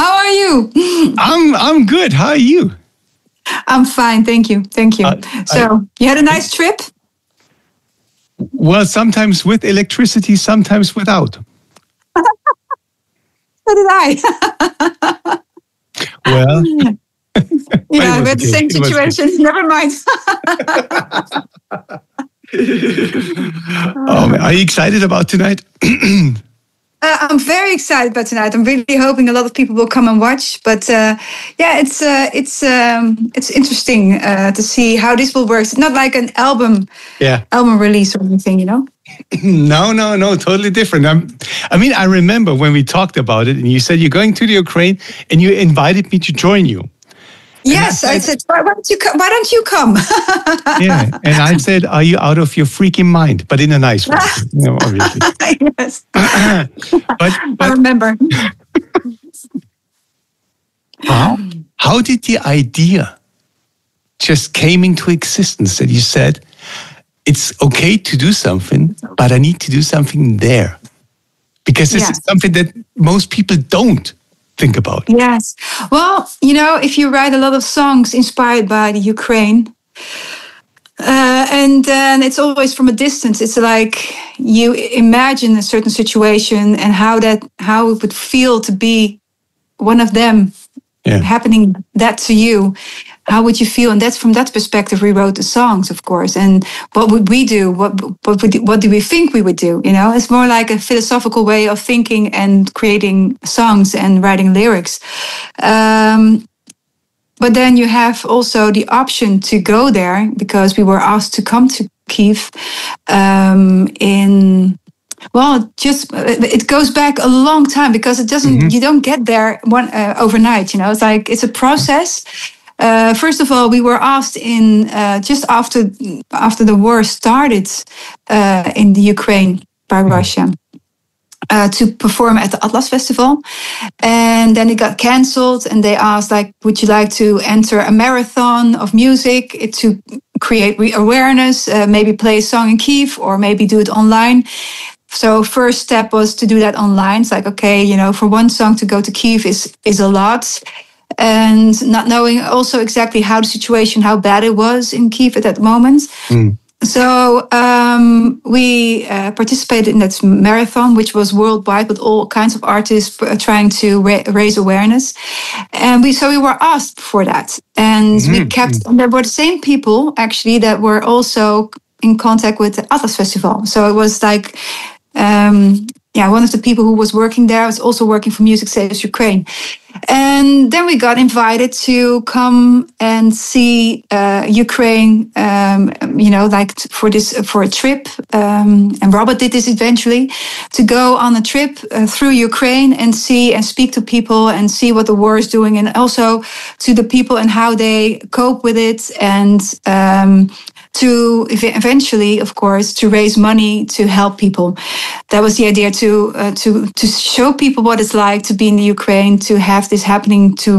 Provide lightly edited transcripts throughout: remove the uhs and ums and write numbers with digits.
How are you? I'm good. How are you? I'm fine, thank you. So, you had a nice trip? Well, sometimes with electricity, sometimes without. So did I. Well, yeah, we had the same situation. Never mind. Are you excited about tonight? I'm very excited about tonight. I'm really hoping a lot of people will come and watch. But it's interesting to see how this will work. It's not like an album release or anything, you know. No, totally different. I remember when we talked about it, and you said you're going to the Ukraine, and you invited me to join you. Yes, I said, why don't you come? Yeah, and I said, are you out of your freaking mind? But in a nice way, obviously. Yes, but I remember. How did the idea just came into existence that you said, it's okay to do something, but I need to do something there? Because this is something that most people don't think about. Yes. Well, you know, if you write a lot of songs inspired by the Ukraine, and then it's always from a distance. It's like you imagine a certain situation and how it would feel to be one of them happening that to you. How would you feel? And that's from that perspective we wrote the songs, of course. And what would we do? What do we think we would do? You know, it's more like a philosophical way of thinking and creating songs and writing lyrics. But then you have also the option to go there because we were asked to come to Kiev it goes back a long time because it doesn't. You don't get there overnight. You know, it's a process. First of all, we were asked in just after the war started in the Ukraine by Russia to perform at the Atlas Festival, and then it got cancelled. And they asked, like, would you like to enter a marathon of music to create awareness? Maybe play a song in Kiev, or maybe do it online. So first step was to do that online. It's like, okay, you know, for one song to go to Kiev is a lot. And not knowing also exactly how bad it was in Kiev at that moment. So we participated in that marathon, which was worldwide, with all kinds of artists trying to raise awareness. And we were asked for that. And there were the same people, actually, that were also in contact with the Atlas Festival. So it was like... one of the people who was working there was also working for Music Saves Ukraine. And then we got invited to come and see Ukraine, for a trip. And Robert did this eventually, to go on a trip through Ukraine and see and speak to people and see what the war is doing, and also to the people and how they cope with it, and to eventually, of course, to raise money to help people. That was the idea, to show people what it's like to be in the Ukraine, to have this happening to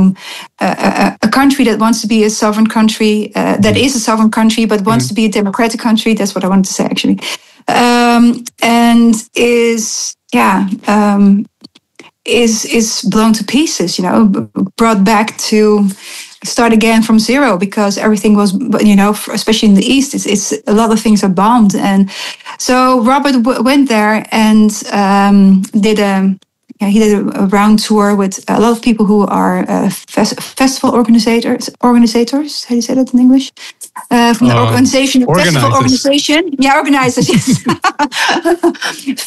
a country that wants to be a sovereign country, that is a sovereign country, but wants to be a democratic country. That's what I wanted to say, actually. And is blown to pieces, you know, brought back to start again from zero, because everything was, you know, especially in the East, it's a lot of things are bombed. And so Robert went there and did a round tour with a lot of people who are festival organizers. How do you say that in English? From the organization, festival organization. Yeah, organizers. Yes.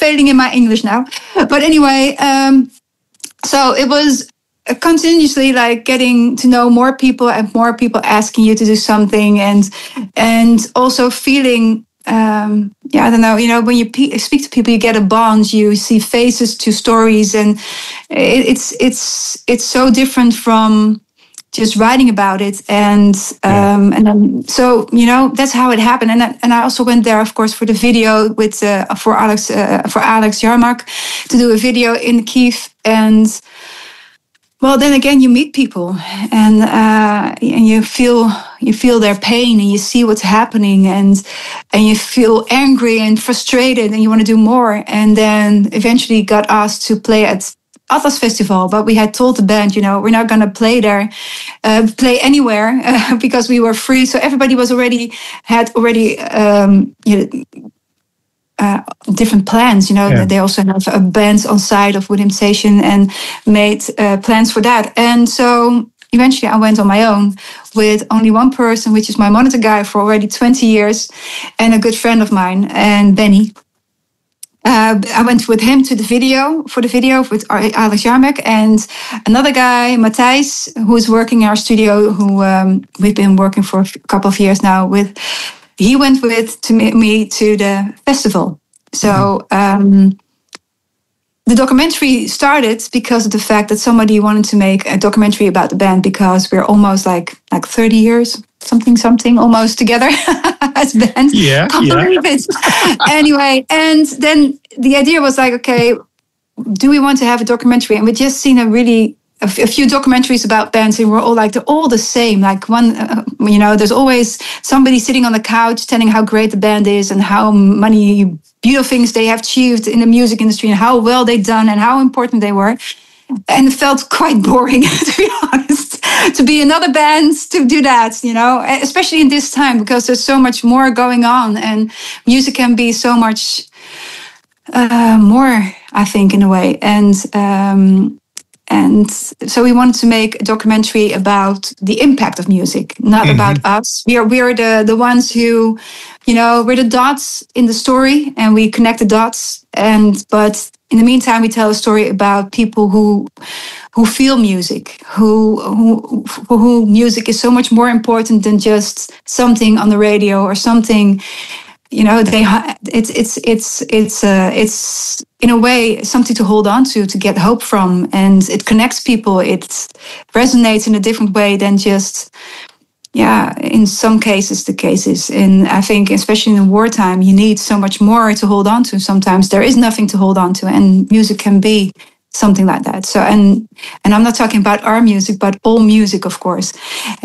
Failing in my English now. But anyway, so it was continuously like getting to know more people and more people asking you to do something, and also feeling I don't know, you know, when you speak to people, you get a bond, you see faces to stories, and it's so different from just writing about it. And then, so, you know, that's how it happened. And I also went there, of course, for the video with for Alex Yarmark, to do a video in Kiev. And well, then again, you meet people, and you feel their pain, and you see what's happening, and you feel angry and frustrated, and you want to do more. And then eventually got asked to play at Atlas Festival, but we had told the band, we're not going to play there, play anywhere because we were free. So everybody had already different plans. They also have a band on site of William Station and made plans for that. And so eventually I went on my own with only one person, which is my monitor guy for already 20 years and a good friend of mine, and Benny. I went with him to the video with Alex Jarmek and another guy, Matthijs, who is working in our studio, who we've been working for a couple of years now with. He went with me to the festival. So the documentary started because of the fact that somebody wanted to make a documentary about the band, because we're almost like 30 years, something almost together as a band. Yeah. Can't believe it. Anyway, and then the idea was like, okay, do we want to have a documentary? And we just seen a few documentaries about bands, and we're all like, they're all the same. Like one, there's always somebody sitting on the couch telling how great the band is and how many beautiful things they have achieved in the music industry and how well they've done and how important they were. And it felt quite boring, to be honest, to be another band to do that, especially in this time, because there's so much more going on and music can be so much more, I think, in a way. And so we wanted to make a documentary about the impact of music, not about us. We are the ones who, we're the dots in the story, and we connect the dots. But in the meantime, we tell a story about people who feel music, for who music is so much more important than just something on the radio or something. It's in a way something to hold on to get hope from, and it connects people. It resonates in a different way than just, in some cases, and I think especially in wartime, you need so much more to hold on to. Sometimes there is nothing to hold on to, and music can be something like that. So, and I'm not talking about our music, but all music, of course.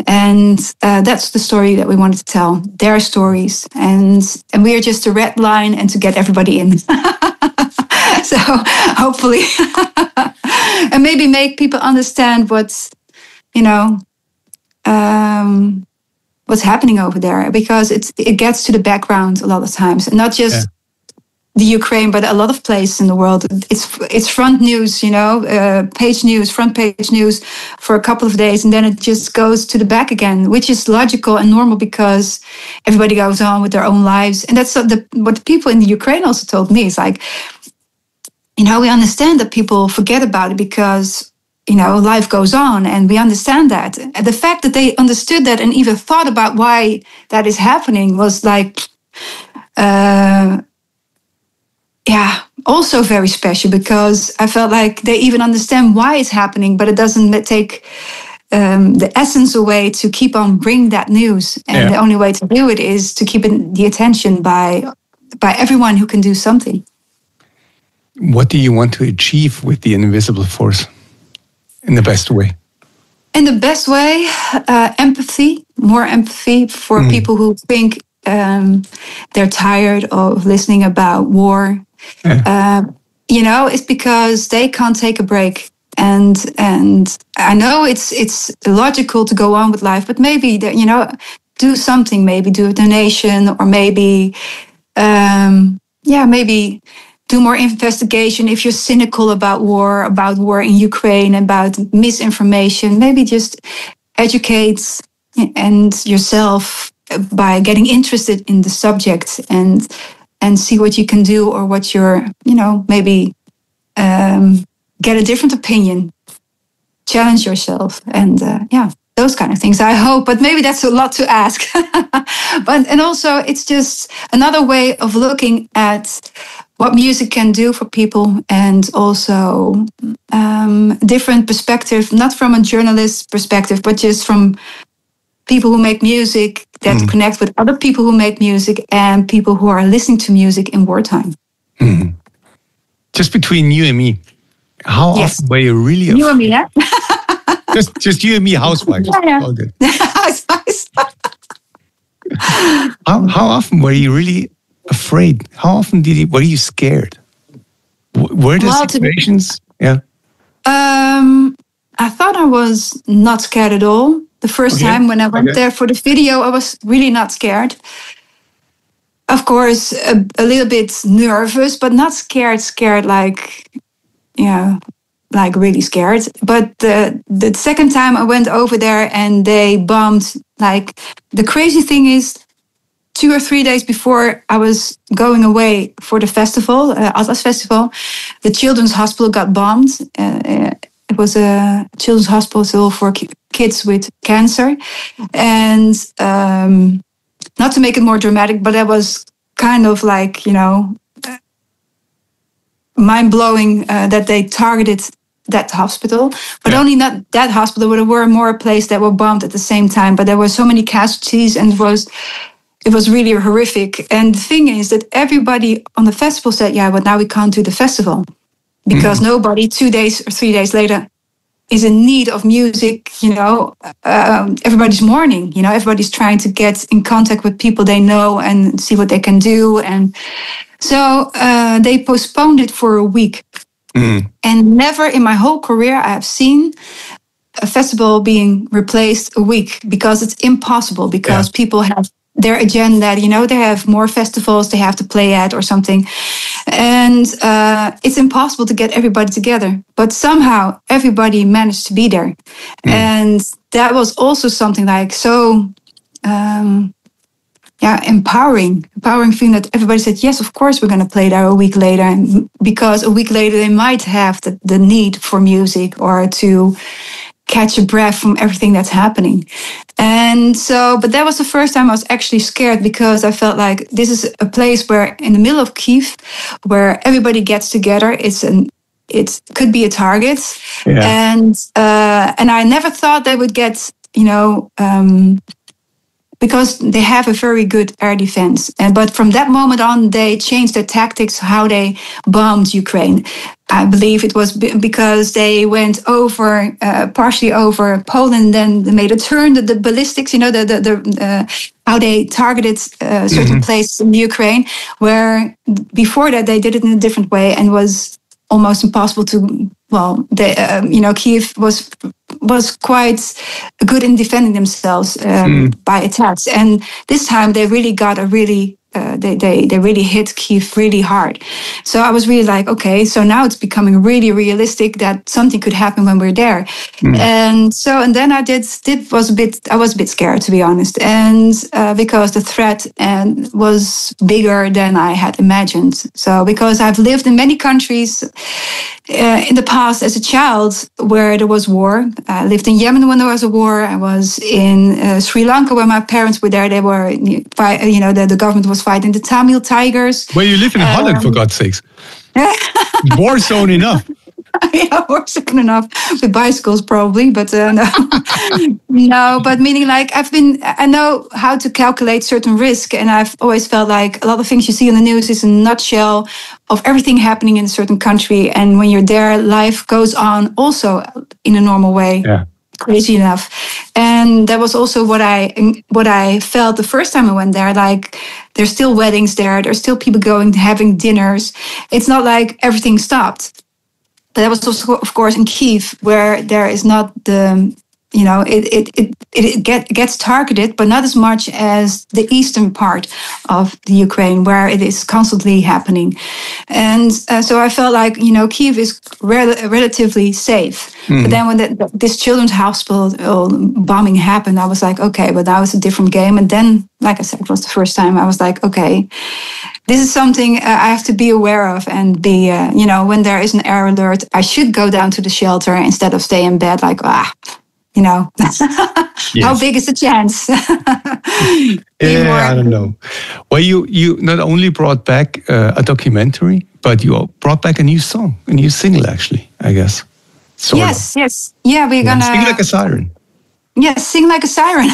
And that's the story that we wanted to tell, their stories. And we are just a red line and to get everybody in. So hopefully, and maybe make people understand what's happening over there, because it gets to the background a lot of times, and not just the Ukraine, but a lot of places in the world. It's front news, front page news for a couple of days, and then it just goes to the back again, which is logical and normal because everybody goes on with their own lives. And that's what the people in the Ukraine also told me. It's like, we understand that people forget about it because, life goes on, and we understand that. And the fact that they understood that and even thought about why that is happening was like, also very special, because I felt like they even understand why it's happening, but it doesn't take the essence away to keep on bringing that news. And the only way to do it is to keep the attention by everyone who can do something. What do you want to achieve with the Invisible Force in the best way? In the best way, empathy, more empathy for people who think they're tired of listening about war. It's because they can't take a break, and I know it's logical to go on with life, but maybe do something, maybe do a donation, or maybe maybe do more investigation if you're cynical about war in Ukraine, about misinformation. Maybe just educate yourself by getting interested in the subject and see what you can do, or what you're, maybe get a different opinion, challenge yourself, and those kind of things, I hope. But maybe that's a lot to ask. And also, it's just another way of looking at what music can do for people, and also different perspective, not from a journalist perspective, but just from people who make music that connect with other people who make music and people who are listening to music in wartime. Just between you and me, how often were you really you and me, yeah? just you and me, housewives. All good. Housewives. How often were you really afraid? How often were you scared? Were there situations? I thought I was not scared at all. The first time when I went there for the video, I was really not scared. Of course, a little bit nervous, but not scared like, like really scared. But the second time I went over there and they bombed, like, the crazy thing is, 2 or 3 days before I was going away for the festival, Atlas Festival, the children's hospital got bombed. It was a children's hospital for kids with cancer. And not to make it more dramatic, but that was kind of like, mind-blowing that they targeted that hospital. But only not that hospital, but there were more places that were bombed at the same time. But there were so many casualties, and it was really horrific. And the thing is that everybody on the festival said, but now we can't do the festival. Because nobody 2 days or 3 days later is in need of music. Everybody's mourning. Everybody's trying to get in contact with people they know and see what they can do. And so they postponed it for a week. And never in my whole career I have seen a festival being replaced a week, because it's impossible, because people have their agenda, they have more festivals they have to play at or something. And it's impossible to get everybody together. But somehow everybody managed to be there. And that was also something like so, empowering feeling that everybody said, yes, of course, we're going to play there a week later. And because a week later they might have the need for music or to catch a breath from everything that's happening. And so, but that was the first time I was actually scared, because I felt like this is a place where, in the middle of Kiev, where everybody gets together. It could be a target. And I never thought they would get, because they have a very good air defense. But from that moment on, they changed their tactics, how they bombed Ukraine. I believe it was because they went over, partially over Poland, then they made a turn, the ballistics, how they targeted certain places in Ukraine, where before that they did it in a different way and was almost impossible to, Kiev was quite good in defending themselves by attacks. And this time they really got they really hit Kiev really hard. So I was really like, okay, so now it's becoming really realistic that something could happen when we're there. And then I was a bit scared, to be honest. And because the threat was bigger than I had imagined. So because I've lived in many countries in the past as a child where there was war. I lived in Yemen when there was a war. I was in Sri Lanka when my parents were there. They were, the government was fighting the Tamil Tigers. Well, you live in Holland, for God's sakes. War zone enough. War zone enough with bicycles probably, but no. No, but meaning like I know how to calculate certain risk, and I've always felt like a lot of things you see in the news is a nutshell of everything happening in a certain country. And when you're there, life goes on also in a normal way. Yeah. Crazy enough. And that was also what I felt the first time I went there. Like, there's still weddings there. There's still people having dinners. It's not like everything stopped. But that was also, of course, in Kiev, where there is not the, it gets targeted, but not as much as the eastern part of the Ukraine, where it is constantly happening. And so I felt like, Kiev is relatively safe. But then when this children's hospital bombing happened, I was like, okay, but that was a different game. And then, like I said, it was the first time I was like, okay, this is something I have to be aware of and be, when there is an air alert, I should go down to the shelter instead of stay in bed like, yes. How big is the chance? I don't know. Well, you not only brought back a documentary, but you brought back a new song, a new single, actually, I guess. Yes. Yeah, we're gonna sing like a siren. Yes, sing like a siren.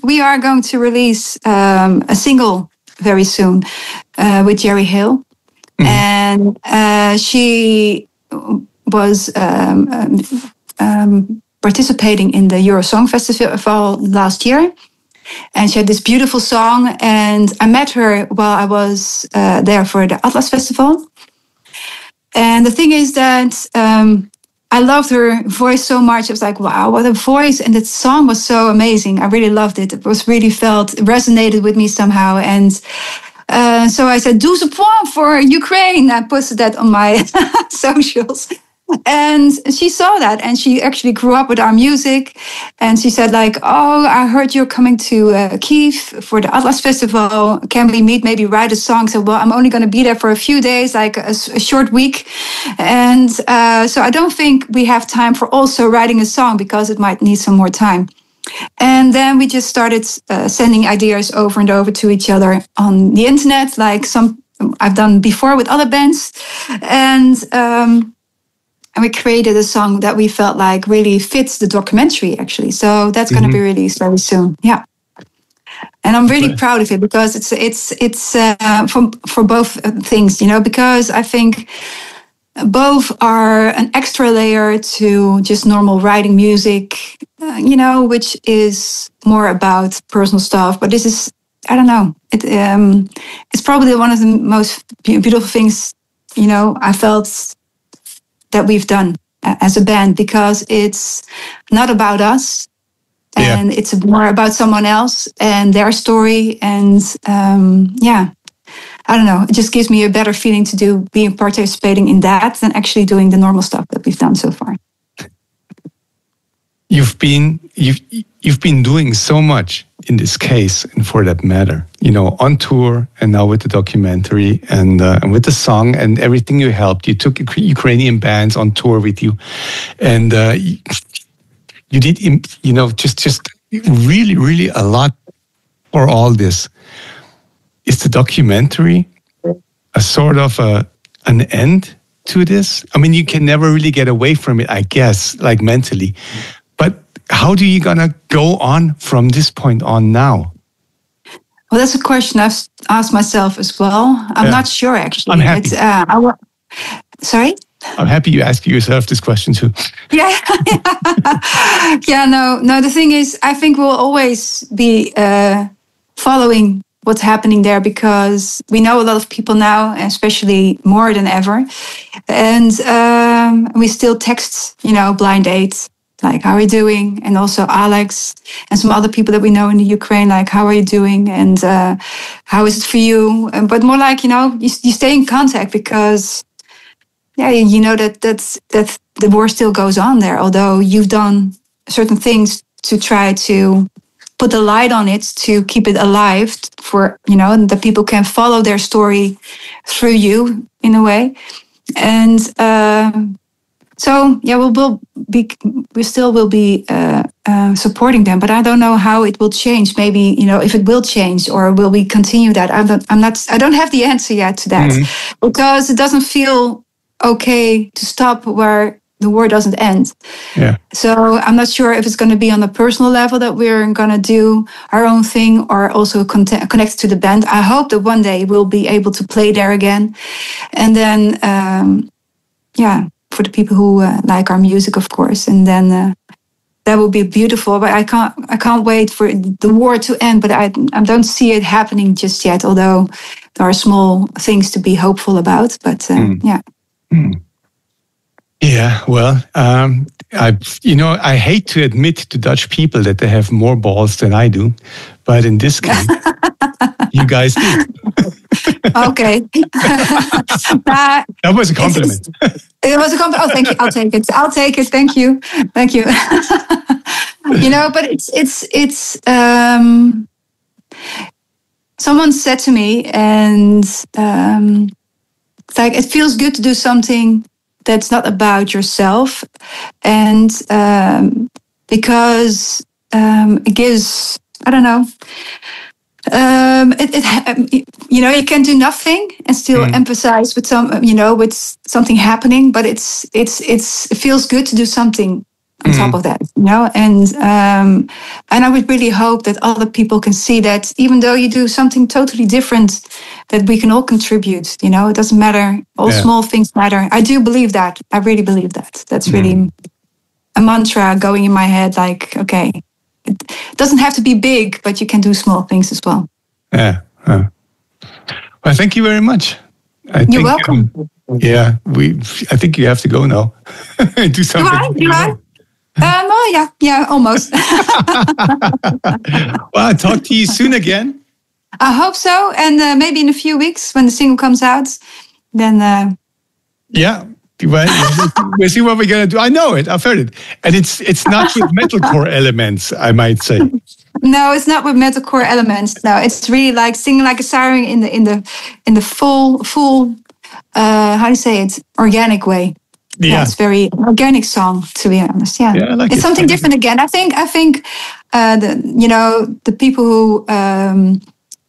We are going to release a single very soon with Jerry Hill, and she was participating in the Eurosong Festival last year, and she had this beautiful song. And I met her while I was there for the Atlas Festival. And the thing is that I loved her voice so much. I was like, wow, what a voice. And the song was so amazing. I really loved it. It resonated with me somehow. And so I said, 12 points for Ukraine. I posted that on my socials. And she saw that, and she actually grew up with our music. And she said, like, oh, I heard you're coming to Kiev for the Atlas Festival. Can we meet, maybe write a song? I said, well, I'm only going to be there for a few days, like a short week. And so I don't think we have time for also writing a song, because it might need some more time. And then we just started sending ideas over and over to each other on the internet, like some I've done before with other bands. And we created a song that we felt like really fits the documentary, actually. So that's going to be released very soon. Yeah. And I'm really proud of it, because it's for both things, because I think both are an extra layer to just normal writing music, which is more about personal stuff. But this is, I don't know, it's probably one of the most beautiful things, I felt that we've done as a band, because it's not about us, and it's more about someone else and their story. And I don't know, it just gives me a better feeling to be participating in that than actually doing the normal stuff that we've done so far. You've been doing so much in this case, and for that matter, on tour, and now with the documentary, and with the song and everything you helped. You took Ukrainian bands on tour with you, and you did, just really, really a lot for all this. Is the documentary a sort of an end to this? I mean, you can never really get away from it, I guess, like mentally. But how do you gonna go on from this point on now? Well, that's a question I've asked myself as well. I'm not sure, actually. I'm happy. Sorry? I'm happy you ask yourself this question too. Yeah. No. The thing is, I think we'll always be following what's happening there, because we know a lot of people now, especially more than ever. And we still text, blind dates, like, how are you doing? And also Alex and some other people that we know in the Ukraine, like, how are you doing? And how is it for you? But more like, you stay in contact, because that the war still goes on there, although you've done certain things to try to put the light on it, to keep it alive, for, that people can follow their story through you in a way. And we still will be supporting them, but I don't know how it will change. Maybe, if it will change, or will we continue that? I don't have the answer yet to that, because it doesn't feel okay to stop where the war doesn't end. Yeah. So I'm not sure if it's going to be on a personal level that we're going to do our own thing, or also connected to the band. I hope that one day we'll be able to play there again. And then, for the people who like our music, of course. And then that will be beautiful. But I can't wait for the war to end. But I don't see it happening just yet, although there are small things to be hopeful about. But Yeah, well, I hate to admit to Dutch people that they have more balls than I do, but in this case, you guys do. Okay. That was a compliment. It was a compliment. Oh, thank you. I'll take it. Thank you. But it's. Someone said to me, and it's like, it feels good to do something that's not about yourself, and because it gives, I don't know, you can do nothing and still emphasize with with something happening, but it feels good to do something on top of that, and I would really hope that other people can see that, even though you do something totally different, that we can all contribute. It doesn't matter. All small things matter. I do believe that. I really believe that. That's really a mantra going in my head. Like, okay, it doesn't have to be big, but you can do small things as well. Yeah. Well, thank you very much. You're welcome. Yeah, I think you have to go now. Do something. Do I? Well, yeah, almost. Well, I'll talk to you soon again. I hope so, and maybe in a few weeks when the single comes out, then. Yeah. We'll see what we're gonna do. I know it. I've heard it, and it's not with metalcore elements, I might say. No, it's not with metalcore elements. No, it's really like singing like a siren in the full how do you say it, organic way. Yeah, it's very organic song, to be honest. Yeah, I like it's something different again. I think the people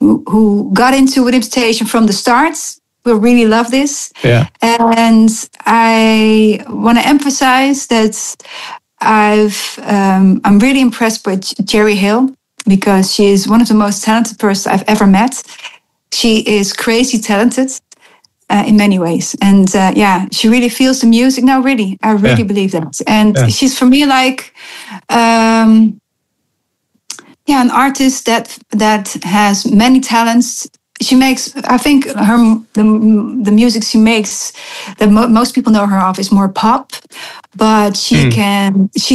who got into Rhythm Station from the start will really love this. Yeah. And I want to emphasize that I'm really impressed with Jerry Hill, because she is one of the most talented persons I've ever met. She is crazy talented in many ways. And she really feels the music. No, really, I really believe that. And she's for me like an artist that has many talents. She makes, I think, the music she makes that most people know her of is more pop, but she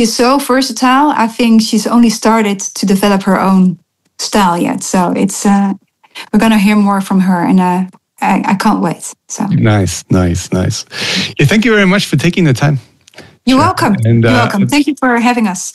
is so versatile. I think she's only started to develop her own style yet. So it's we're gonna hear more from her, and I can't wait. So nice. Yeah, thank you very much for taking the time. You're welcome. You're welcome. Thank you for having us.